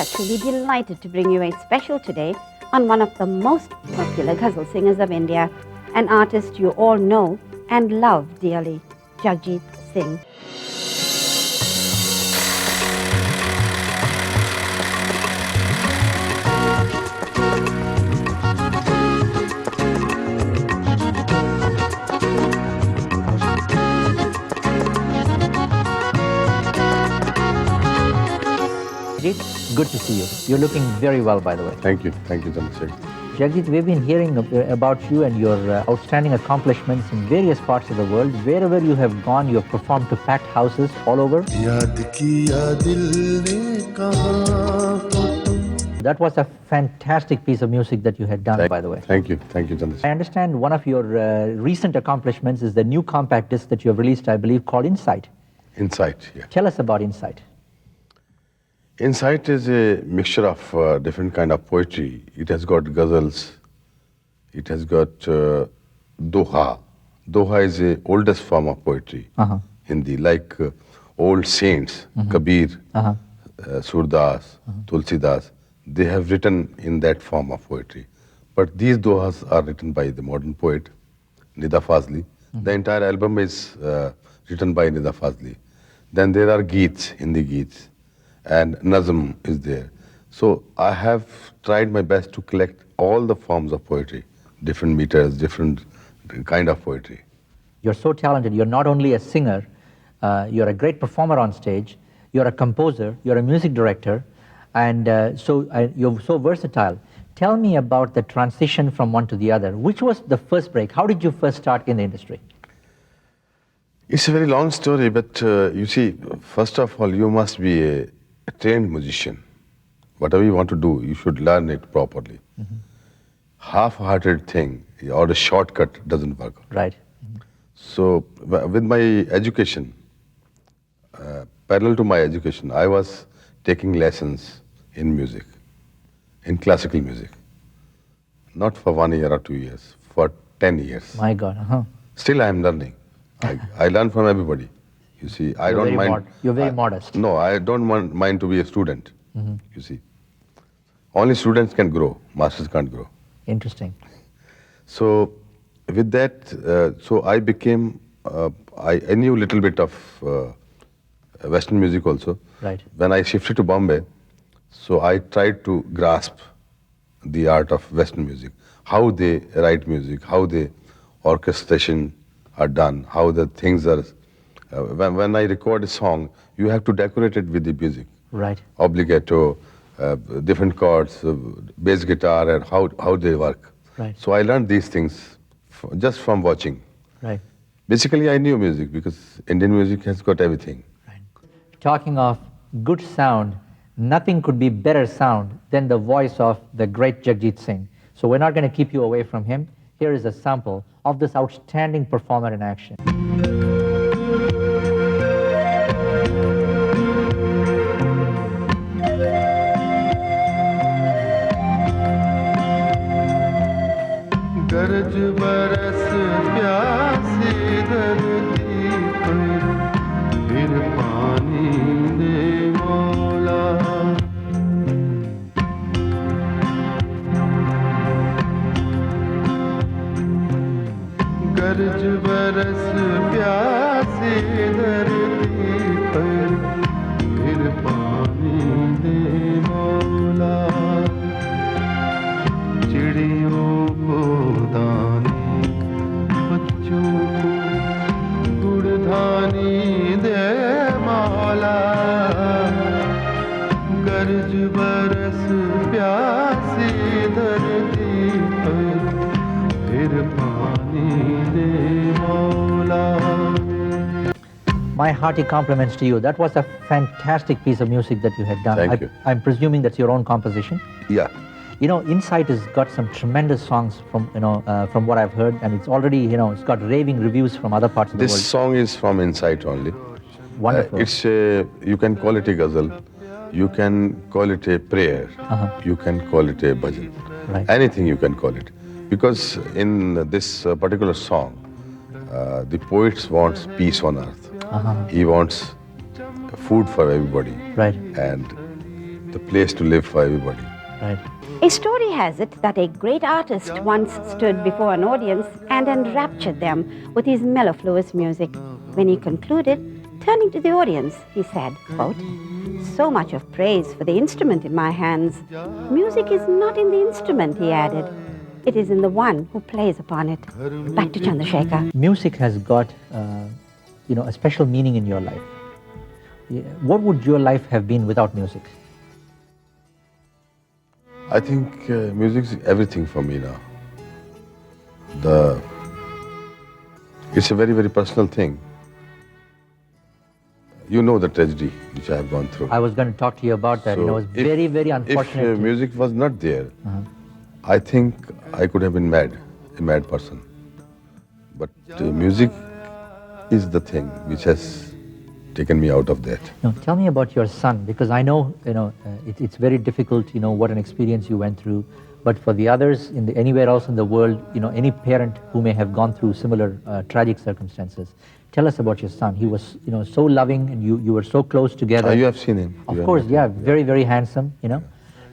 are truly delighted to bring you a special today on one of the most popular ghazal singers of India, an artist you all know and love dearly, Jagjit Singh. Good to see you. You're looking very well, by the way. Thank you, Chandrasekhar. Jagjit, we've been hearing about you and your outstanding accomplishments in various parts of the world. Wherever you have gone, you have performed to packed houses all over. That was a fantastic piece of music that you had done, by the way. Thank you, Chandrasekhar. I understand one of your recent accomplishments is the new compact disc that you have released, I believe, called Insight. Insight, yeah. Tell us about Insight. Insight is a mixture of different kind of poetry. It has got ghazals. It has got doha. Doha is the oldest form of poetry. Hindi, like old saints, Kabir, Surdas, Tulsidas. They have written in that form of poetry. But these dohas are written by the modern poet, Nida Fazli. The entire album is written by Nida Fazli. Then there are geets, Hindi geets. And Nazm is there. So I have tried my best to collect all the forms of poetry, different meters, different kind of poetry. You're so talented. You're not only a singer, you're a great performer on stage, you're a composer, you're a music director, and you're so versatile. Tell me about the transition from one to the other. Which was the first break? How did you first start in the industry? It's a very long story, but you see, first of all, you must be a trained musician. Whatever you want to do, you should learn it properly. Half-hearted thing or a shortcut doesn't work. Right. So with my education, parallel to my education, I was taking lessons in music, in classical music. Not for 1 year or 2 years, for 10 years. My God. Still I am learning. I learn from everybody. You see, I don't mind. You're very modest. No, I don't mind to be a student. You see, only students can grow. Masters can't grow. Interesting. So, with that, so I became. I knew a little bit of Western music also. Right. When I shifted to Bombay, so I tried to grasp the art of Western music, how they write music, how the orchestration are done, how the things are. When I record a song, you have to decorate it with the music. Right. Obligato, different chords, bass guitar, and how they work. Right. So I learned these things just from watching. Right. Basically, I knew music because Indian music has got everything. Right. Talking of good sound, nothing could be better sound than the voice of the great Jagjit Singh. So we're not going to keep you away from him. Here is a sample of this outstanding performer in action. गरज बरस प्यासी धरती पर फिर पानी दे मौला गरज बरस प्यासी धरती पर फिर पानी दे मौला चिड़ियों को दानी बच्चों को गुड़धानी दे मौला गरज बरस प्यासी धरती पर फिर पानी दे मौला. My hearty compliments to you. That was a fantastic piece of music that you had done. Thank you. I'm presuming that's your own composition. Yeah. You know, Insight has got some tremendous songs from from what I've heard, and it's already it's got raving reviews from other parts of the world. This song is from Insight only. Wonderful. You can call it a ghazal, you can call it a prayer, you can call it a bhajan. Right. Anything you can call it. Because in this particular song, the poet wants peace on earth. He wants food for everybody. Right. And the place to live for everybody. Right. A story has it that a great artist once stood before an audience and enraptured them with his mellifluous music. When he concluded, turning to the audience, he said, quote, "So much of praise for the instrument in my hands. Music is not in the instrument," he added. "It is in the one who plays upon it." Back to Chandrasekhar. Music has got, a special meaning in your life. What would your life have been without music? I think music is everything for me now. It's a very, very personal thing. You know the tragedy which I have gone through. I was going to talk to you about that. So It was very, very unfortunate. If music was not there, I think I could have been a mad person. But music is the thing which has taken me out of that. Now, tell me about your son, because I know, it's very difficult, what an experience you went through. But for the others, anywhere else in the world, any parent who may have gone through similar tragic circumstances, tell us about your son. He was, so loving, and you were so close together. You have seen him. Of course, yeah, very, very handsome,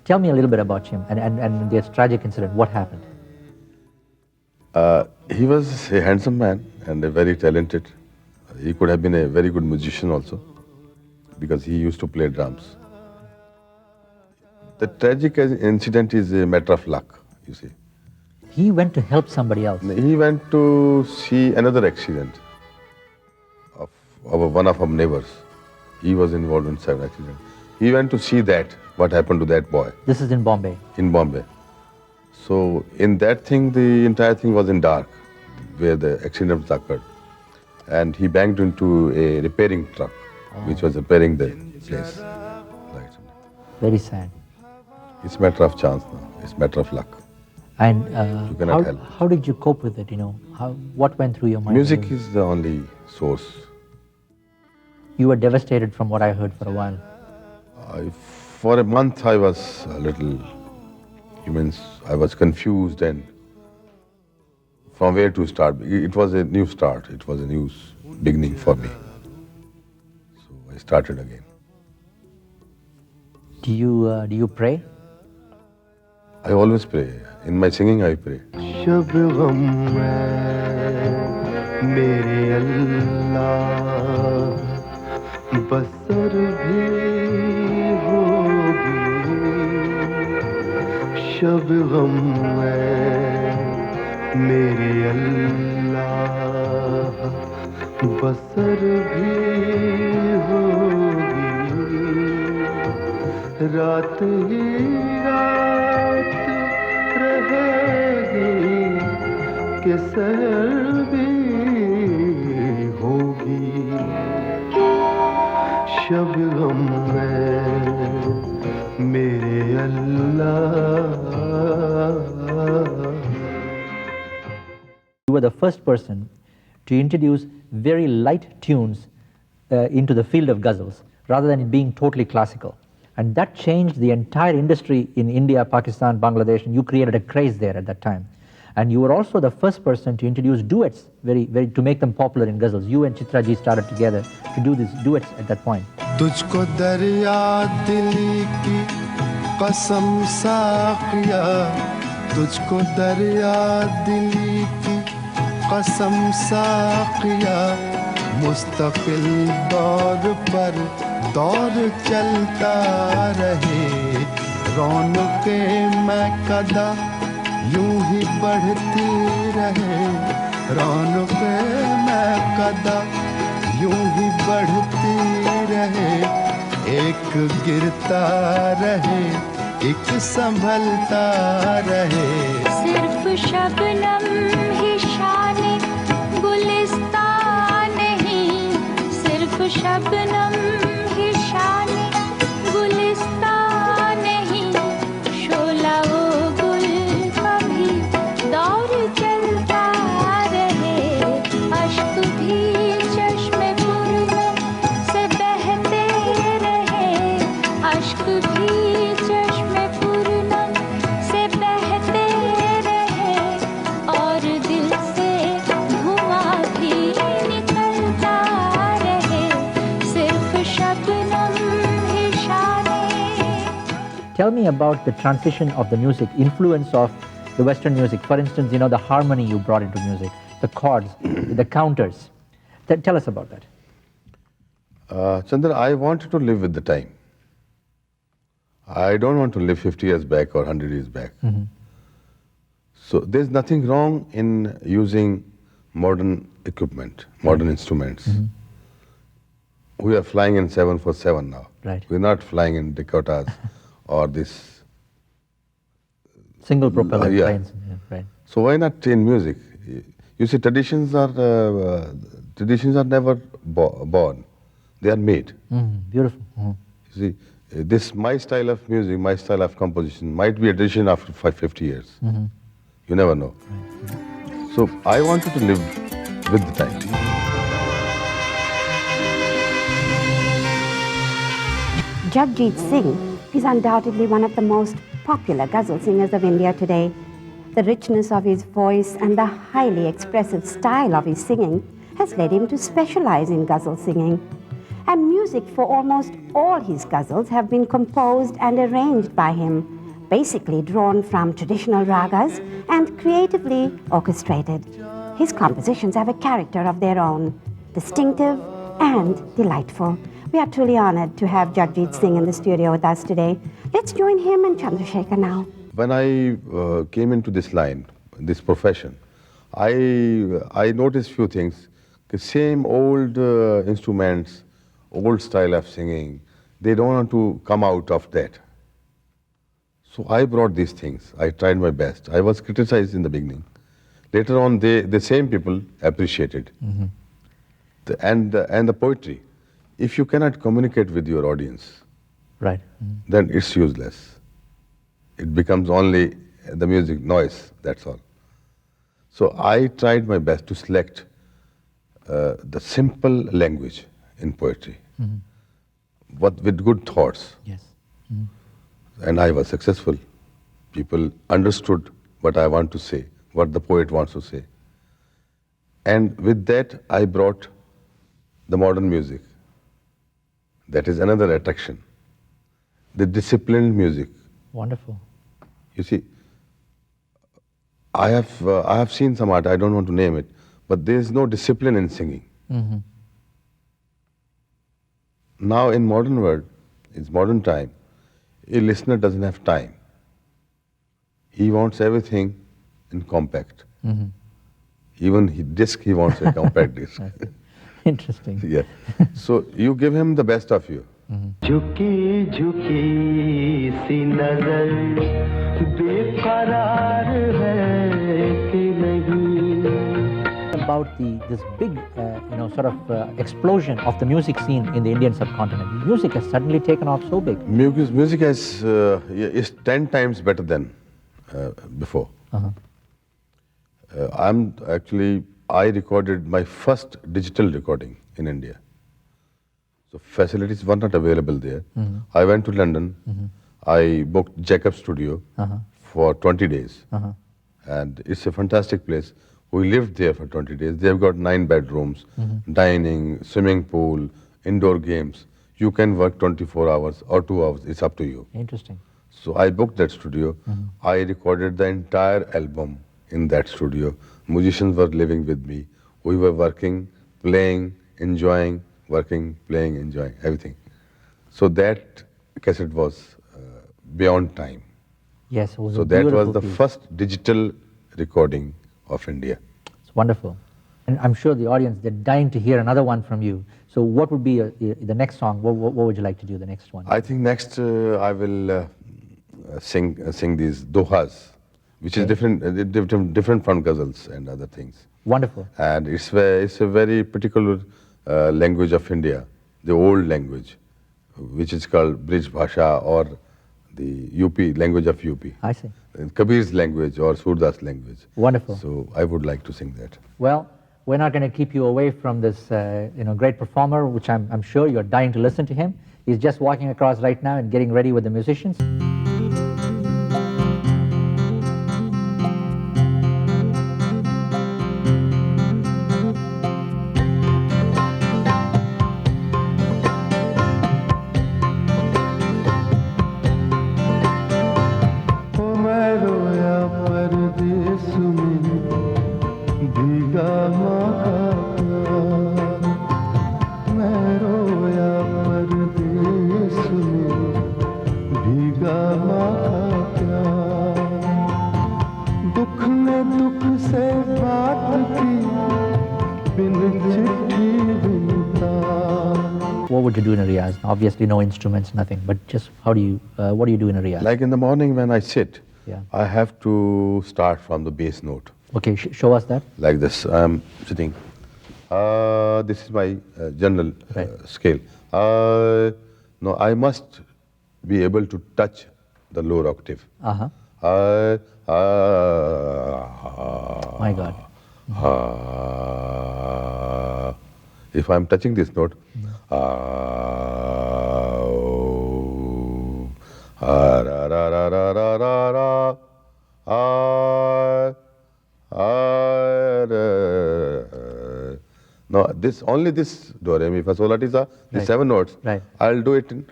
Tell me a little bit about him and this tragic incident. What happened? He was a handsome man and a very talented. He could have been a very good musician also, because he used to play drums. The tragic incident is a matter of luck, you see. He went to help somebody else. He went to see another accident of one of our neighbors. He was involved in several accidents. He went to see what happened to that boy. This is in Bombay? In Bombay. So in that thing, the entire thing was in dark, where the accident occurred. And he banged into a repairing truck, which was repairing the place. Right. Very sad. It's a matter of chance now. It's a matter of luck. And you cannot help. How did you cope with it? What went through your mind? Music is the only source. You were devastated from what I heard for a while. For a month, I was a little. I was confused and from where to start. It was a new start. It was a new beginning for me. So I started again. Do you pray? I always pray. In my singing, I pray. शब गम में मेरे अल्लाह बसर भी होगी शब गम में मेरे अल्लाह बसर भी होगी रात ही रात रहेगी कि सहर भी होगी शब गम में मेरे अल्लाह. You were the first person to introduce very light tunes into the field of ghazals, rather than it being totally classical. And that changed the entire industry in India, Pakistan, Bangladesh, and you created a craze there at that time. And you were also the first person to introduce duets, to make them popular in ghazals. You and Chitra ji started together to do these duets at that point. तुझको दरिया दिली की कसम साखिया तुझको दरिया दिली की कसम साखिया मुस्तकिल दौर पर दौर चलता रहे रौनके मैं कदा यूं ही बढ़ती रहे रौनके मैं कदा यूं ही बढ़ती रहे एक गिरता रहे एक संभलता रहे सिर्फ शबनम ही शाने गुलिस्तान नहीं सिर्फ शबनम ही शाने गुलिस्तान नहीं शोला वो गुल कभी दौर चलता रहे अश्क भी चश्मे पूर्णम से बहते रहे अश्क भी चश्मे पूर्णम से बहते रहे और tell me about the transition of the music, influence of the Western music. For instance, the harmony you brought into music, the chords, the counters. Tell us about that. Chandra, I wanted to live with the time. I don't want to live 50 years back or 100 years back. So there's nothing wrong in using modern equipment, modern instruments. We are flying in 747 now. Right. We're not flying in Dakotas or this single propeller yeah. planes. Yeah, right. So why not in music? You see, traditions are never born; they are made. Beautiful. You see, this my style of music, my style of composition might be a tradition after 50 years. You never know. Right. So I wanted to live with the time. Jagjit Singh is undoubtedly one of the most popular ghazal singers of India today. The richness of his voice and the highly expressive style of his singing has led him to specialize in ghazal singing. And music for almost all his ghazals have been composed and arranged by him, basically drawn from traditional ragas and creatively orchestrated. His compositions have a character of their own, distinctive and delightful. We are truly honored to have Jagjit Singh in the studio with us today. Let's join him and Chandrasekhar now. When I came into this line, this profession, I noticed few things. The same old instruments, old style of singing, they don't want to come out of that. So I brought these things. I tried my best. I was criticized in the beginning. Later on, the same people appreciated. And the poetry. If you cannot communicate with your audience, right, then it's useless. It becomes only the music noise, that's all. So I tried my best to select the simple language in poetry, but with good thoughts. Yes. And I was successful. People understood what I want to say, what the poet wants to say. And with that, I brought the modern music. That is another attraction. The disciplined music. Wonderful. You see, I have seen some art, I don't want to name it, but there is no discipline in singing. Now in modern world, it's modern time, a listener doesn't have time. He wants everything in compact. Even disc, he wants a compact disc. Interesting. Yeah. So you give him the best of you. झुकी झुकी सी नजर बेकरार है कि नहीं. About this big, sort of explosion of the music scene in the Indian subcontinent. Music has suddenly taken off so big. Music is 10 times better than before. I recorded my first digital recording in India. So facilities were not available there. I went to London. I booked Jacob Studio for 20 days. And it's a fantastic place. We lived there for 20 days. They've got 9 bedrooms, dining, swimming pool, indoor games. You can work 24 hours or 2 hours. It's up to you. Interesting. So I booked that studio. I recorded the entire album in that studio. Musicians were living with me. We were working, playing, enjoying, working, playing, enjoying, everything. So that cassette was beyond time. Yes, it was so a that was beautiful the piece. first digital recording of India. It's wonderful. And I'm sure the audience, they're dying to hear another one from you. So what would be the next song? What would you like to do, the next one? I think next I will sing these dohas, which is different from ghazals and other things. Wonderful. And it's a very particular language of India, the old language, which is called Brij Bhasha or the UP, language of UP. I see. Kabir's language or Surdas language. Wonderful. So I would like to sing that. Well, we're not going to keep you away from this great performer, which I'm sure you're dying to listen to him. He's just walking across right now and getting ready with the musicians. दुख ने दुख से बात की बिन चिट्ठी बिनता. What would you do in a riyaz? Obviously no instruments, nothing, but just what do you do in a riyaz? Like in the morning when I sit, Yeah. I have to start from the bass note. Okay, show us that. Like this, I'm sitting. This is my general scale. No, I must be able to touch the lower octave. Uh-huh. My God. If I'm touching this note, no, this only this do re mi fa sol la ti sa, the 7 notes. Right. I'll do it in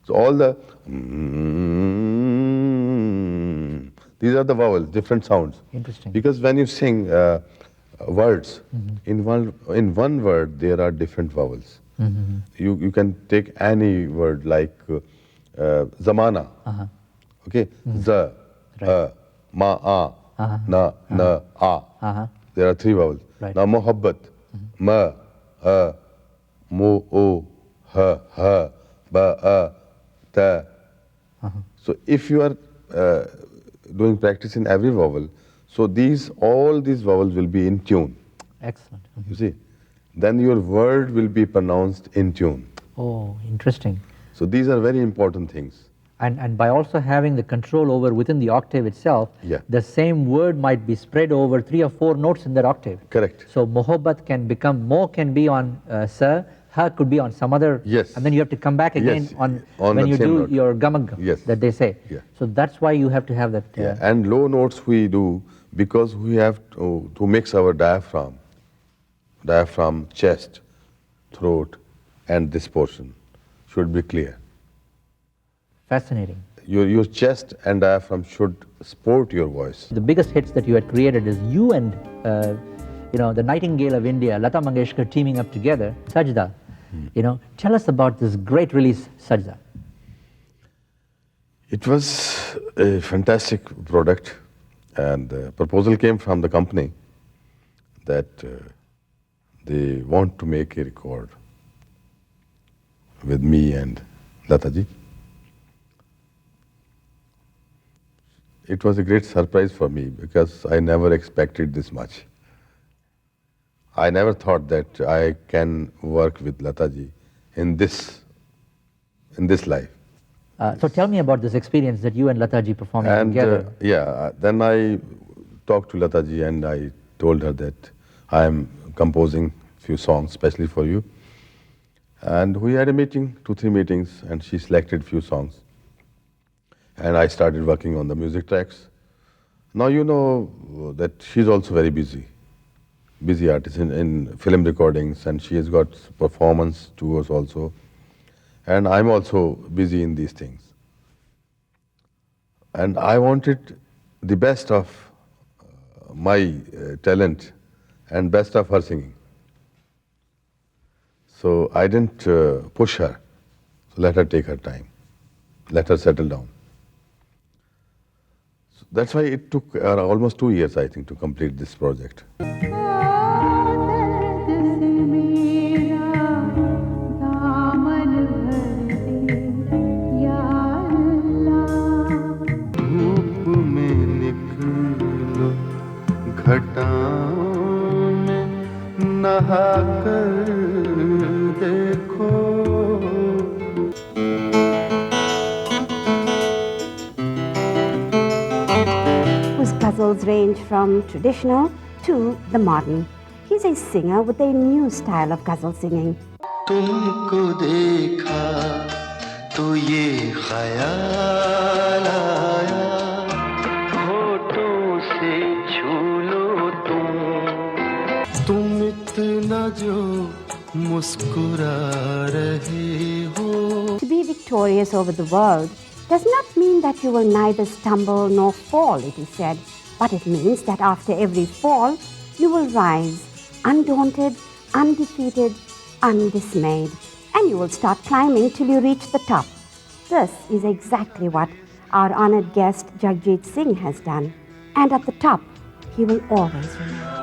So all the these are the vowels, different sounds. Interesting. Because when you sing words, in one word there are different vowels. You can take any word like zamana. Okay, za, ma, a, na, a. There are 3 vowels. Right. Now mohabbat, ma, mo, o, ha, ba, ta. So if you are doing practice in every vowel, so all these vowels will be in tune. Excellent. You see, then your word will be pronounced in tune. Oh, interesting. So these are very important things. And by also having the control over within the octave itself, Yeah. the same word might be spread over 3 or 4 notes in that octave. Correct. So mohabbat can become, mo can be on sa, ha could be on some other, Yes. and then you have to come back again Yes, on on when the you same do note. your gamag Yes. that they say. Yeah. So that's why you have to have that. Yeah. And low notes we do because we have to mix our diaphragm, chest, throat, and this portion should be clear. Fascinating. Your chest and diaphragm should support your voice. The biggest hits that you had created is you and the Nightingale of India, Lata Mangeshkar, teaming up together, Sajda. Tell us about this great release, Sajda. It was a fantastic product, and the proposal came from the company that they want to make a record with me and Lata ji. It was a great surprise for me because I never expected this much. I never thought that I can work with Lata ji in this life. So tell me about this experience that you and Lata ji performing together. Then I talked to Lata ji and I told her that I am composing few songs especially for you. And we had a meeting, 2-3 meetings, and she selected few songs. And I started working on the music tracks. Now you know that she's also very busy artist in film recordings, and she has got performance tours also. And I'm also busy in these things. And I wanted the best of my talent and best of her singing. So I didn't push her. So let her take her time. Let her settle down. So that's why it took almost 2 years, I think, to complete this project. Whose ghazals range from traditional to the modern. He's a singer with a new style of ghazal singing. तुमको देखा तो ये ख्याल आया, होठों से छू लो तुम इतना जो मुस्कुरा रहे हो. To be victorious over the world does not mean mean that you will neither stumble nor fall, it is said, but it means that after every fall, you will rise, undaunted, undefeated, undismayed, and you will start climbing till you reach the top. This is exactly what our honored guest Jagjit Singh has done, and at the top, he will always remain.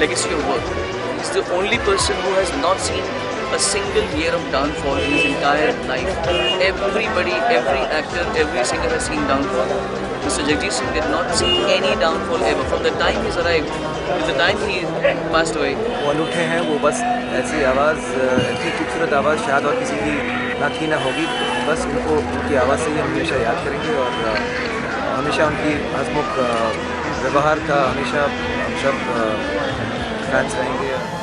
Legacy of work. He's the only person who has not seen a single year of downfall in his entire life. Everybody, every actor, every singer has seen downfall. Mr. Jagjit Singh did not see any downfall ever. From the time he's arrived till the time he passed away. वो अनूठे हैं, वो बस ऐसी आवाज़, ऐसी खूबसूरत आवाज़ शायद और किसी की ना होगी. बस उनको उनकी आवाज़ से ही हम हमेशा याद करेंगे और हमेशा उनकी हंसमुख व्यवहार का हमेशा हम सब फैंस रहेंगे.